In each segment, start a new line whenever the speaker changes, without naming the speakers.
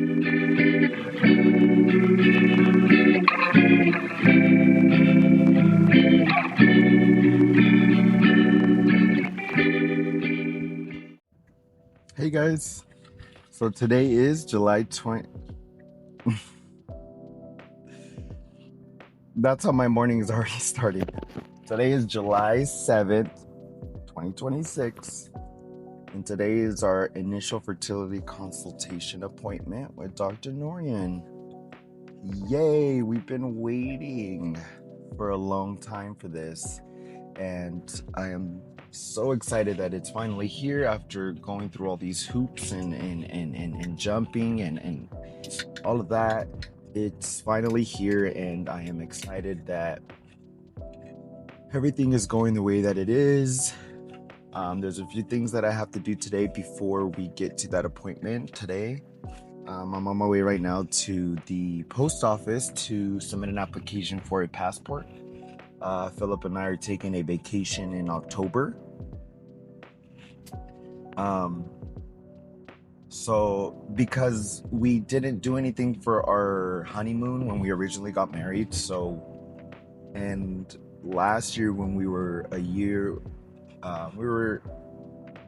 Hey guys, so today is July 20. That's how my morning is already starting. Today is July 7th, 2026, and today is our initial fertility consultation appointment with Dr. Norian. Yay, we've been waiting for a long time for this, and I am so excited that it's finally here after going through all these hoops and jumping and all of that. It's finally here, and I am excited that everything is going the way that it is. There's a few things that I have to do today before we get to that appointment today. I'm on my way right now to the post office to submit an application for a passport. Philip and I are taking a vacation in October. So because we didn't do anything for our honeymoon when we originally got married, and last year when we were we were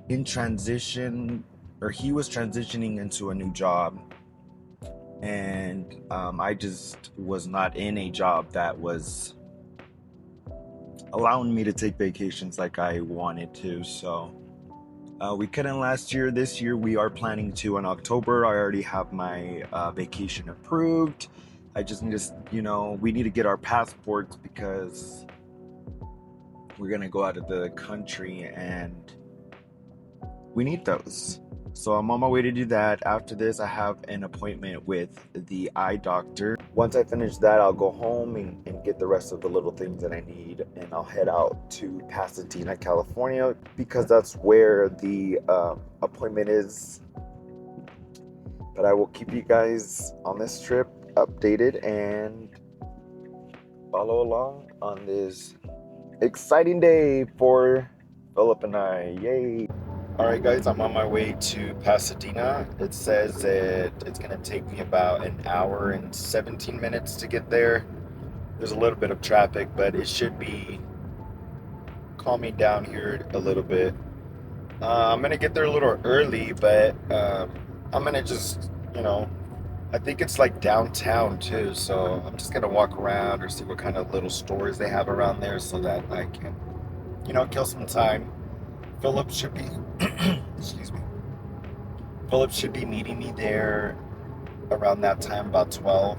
in transition, or he was transitioning into a new job, and I just was not in a job that was allowing me to take vacations like I wanted to, so we couldn't last year. This year we are planning to in October. I already have my vacation approved. I just need to, we need to get our passports because we're gonna go out of the country and we need those. So I'm on my way to do that. After this, I have an appointment with the eye doctor. Once I finish that, I'll go home and get the rest of the little things that I need, and I'll head out to Pasadena, California, because that's where the appointment is. But I will keep you guys on this trip updated and follow along on this exciting day for Philip and I. Yay! Alright guys, I'm on my way to Pasadena. It says that it's going to take me about an hour and 17 minutes to get there. There's a little bit of traffic, but it should be calming down here a little bit. I'm going to get there a little early, but I'm going to just, I think it's like downtown too, so I'm just going to walk around or see what kind of little stores they have around there so that I can, kill some time. Philip should be, excuse me. Philip should be meeting me there around that time, about 12.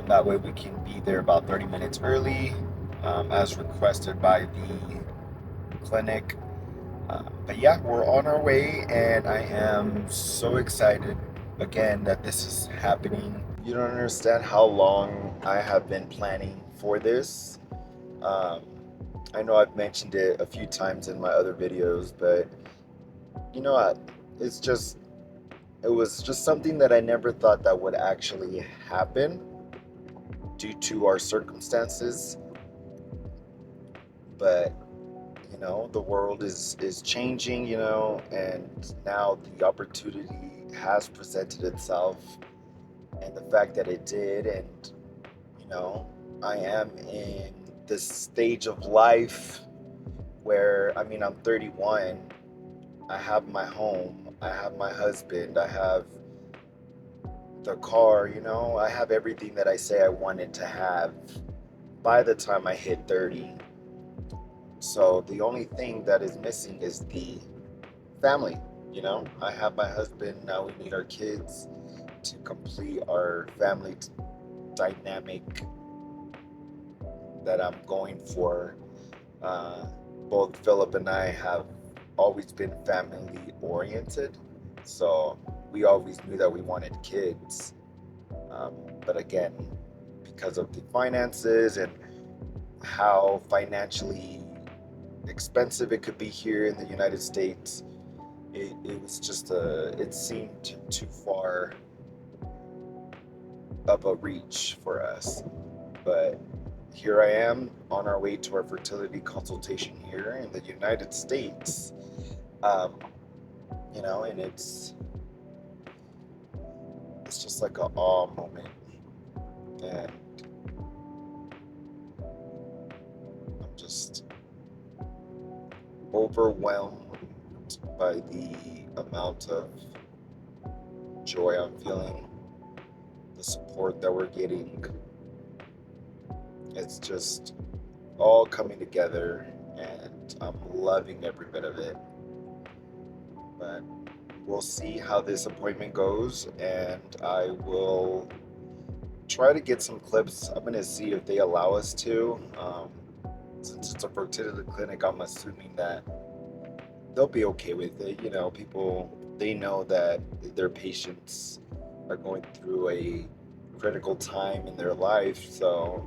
That way we can be there about 30 minutes early, as requested by the clinic. But yeah, we're on our way, and I am so excited again that this is happening. You don't understand how long I have been planning for this. Um, I know I've mentioned it a few times in my other videos, but you know what? It was just something that I never thought that would actually happen due to our circumstances. But the world is changing, and now the opportunity has presented itself, and the fact that it did, and I am in this stage of life where, I'm 31. I have my home, I have my husband, I have the car, I have everything that I say I wanted to have by the time I hit 30. So the only thing that is missing is the family. I have my husband, now we need our kids to complete our family dynamic that I'm going for. Both Philip and I have always been family oriented, so we always knew that we wanted kids. But again, because of the finances and how financially expensive it could be here in the United States, it was just it seemed too far of a reach for us. But here I am on our way to our fertility consultation here in the United States. And it's it's just like a awe moment, and I'm just overwhelmed by the amount of joy I'm feeling, the support that we're getting. It's just all coming together, and I'm loving every bit of it. But we'll see how this appointment goes, and I will try to get some clips. I'm going to see if they allow us to. Since it's a fertility clinic, I'm assuming that they'll be okay with it. You know, people, they know that their patients are going through a critical time in their life. So,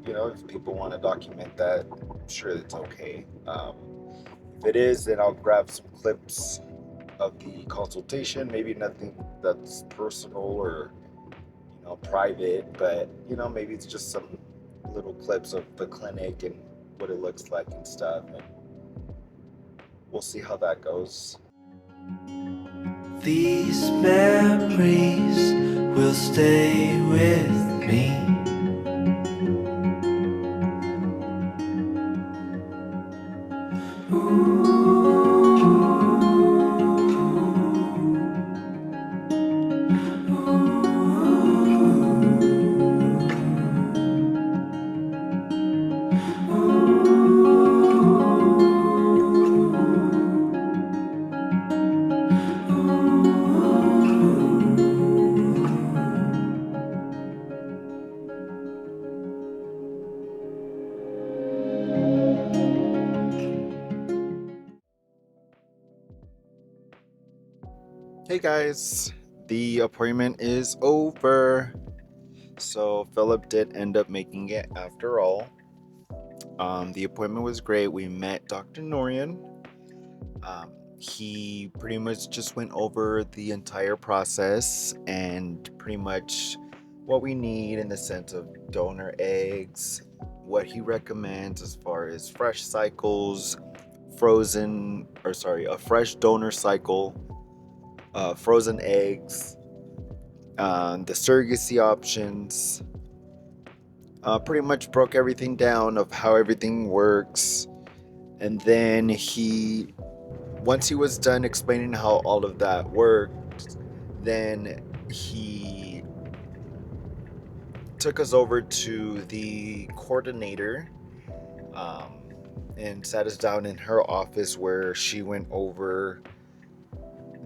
you know, if people want to document that, I'm sure it's okay. If it is, then I'll grab some clips of the consultation. Maybe nothing that's personal or, you know, private, but, you know, maybe it's just some little clips of the clinic and what it looks like and stuff. And we'll see how that goes.
These memories will stay with me.
Hey guys, the appointment is over. So Philip did end up making it after all. The appointment was great. We met Dr. Norian. He pretty much just went over the entire process and pretty much what we need in the sense of donor eggs, what he recommends as far as fresh cycles, a fresh donor cycle, frozen eggs, the surrogacy options. Pretty much broke everything down of how everything works. And then once he was done explaining how all of that worked, then he took us over to the coordinator, and sat us down in her office where she went over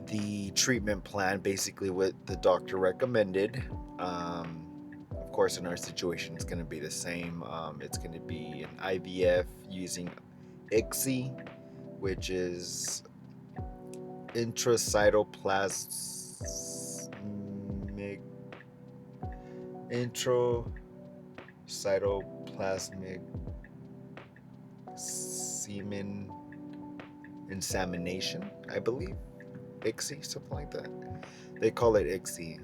the treatment plan, basically what the doctor recommended. Of course, in our situation, it's going to be the same. It's going to be an IVF using ICSI, which is intracytoplasmic semen insemination, I believe. ICSI, something like that. They call it ICSI.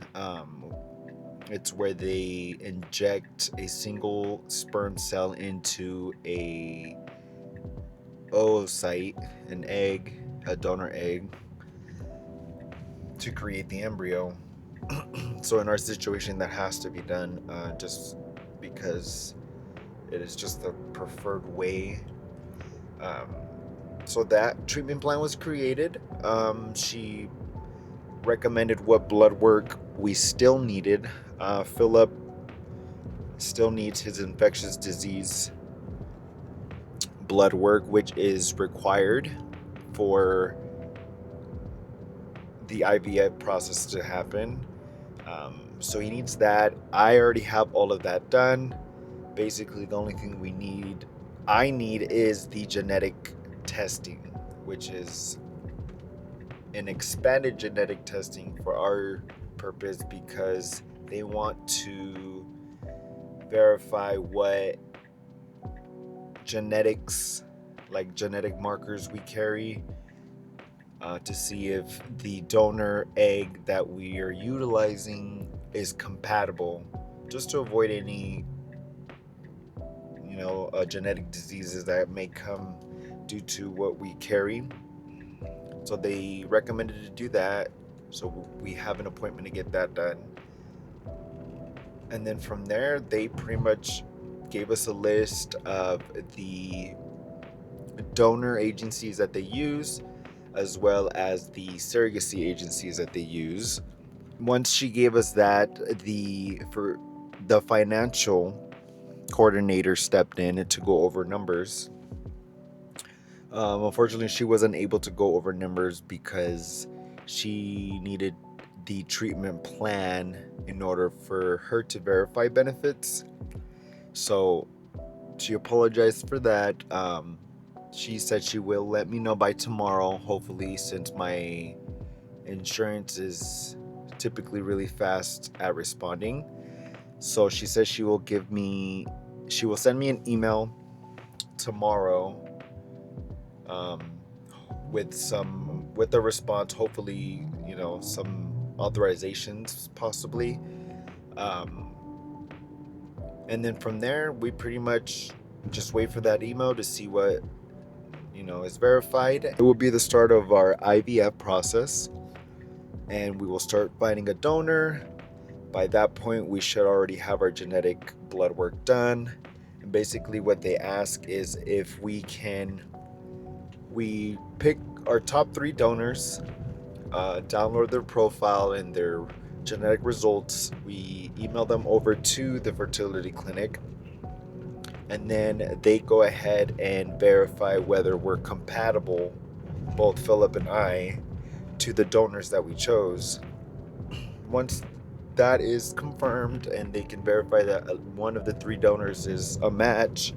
It's where they inject a single sperm cell into a oocyte, an egg, a donor egg, to create the embryo. So in our situation, that has to be done, just because it is just the preferred way. So that treatment plan was created. She recommended what blood work we still needed. Philip still needs his infectious disease blood work, which is required for the IVF process to happen. So he needs that. I already have all of that done. Basically, the only thing I need is the genetic testing, which is an expanded genetic testing for our purpose, because they want to verify what genetic markers we carry, to see if the donor egg that we are utilizing is compatible, just to avoid any genetic diseases that may come due to what we carry. So they recommended to do that. So we have an appointment to get that done. And then from there, they pretty much gave us a list of the donor agencies that they use, as well as the surrogacy agencies that they use. Once she gave us that, the financial coordinator stepped in to go over numbers. Unfortunately, she wasn't able to go over numbers because she needed the treatment plan in order for her to verify benefits. So she apologized for that. She said she will let me know by tomorrow, hopefully, since my insurance is typically really fast at responding. So she says she will send me an email tomorrow, um, with a response, hopefully, some authorizations possibly. Um, and then from there, we pretty much just wait for that email to see what is verified. It will be the start of our IVF process, and we will start finding a donor. By that point, we should already have our genetic blood work done. And basically, what they ask is if we pick our top 3 donors, download their profile and their genetic results. We email them over to the fertility clinic, and then they go ahead and verify whether we're compatible, both Philip and I, to the donors that we chose. Once that is confirmed and they can verify that one of the 3 donors is a match,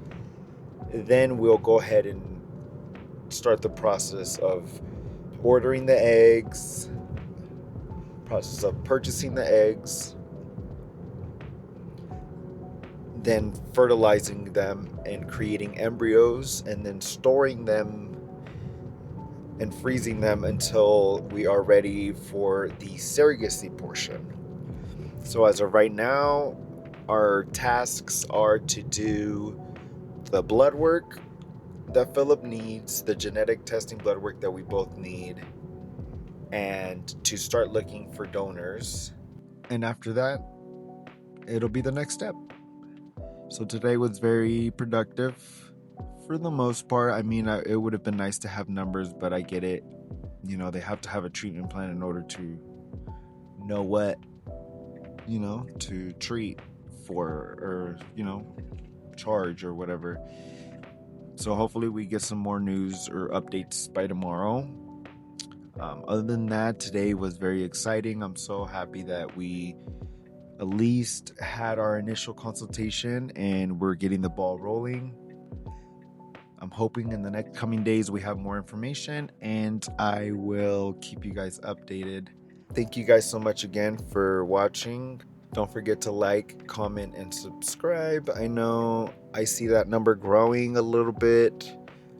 then we'll go ahead and start the process of ordering the eggs, process of purchasing the eggs, then fertilizing them and creating embryos, and then storing them and freezing them until we are ready for the surrogacy portion. So as of right now, our tasks are to do the blood work that Philip needs, the genetic testing blood work that we both need, and to start looking for donors. And after that, it'll be the next step. So today was very productive for the most part. I mean, it would have been nice to have numbers, but I get it. They have to have a treatment plan in order to know what, to treat for, or, charge or whatever. So hopefully we get some more news or updates by tomorrow. Other than that, today was very exciting. I'm so happy that we at least had our initial consultation and we're getting the ball rolling. I'm hoping in the next coming days we have more information, and I will keep you guys updated. Thank you guys so much again for watching. Don't forget to like, comment, and subscribe. I know I see that number growing a little bit.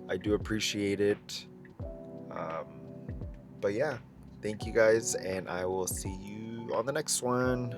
I do appreciate it. But yeah, thank you guys, and I will see you on the next one.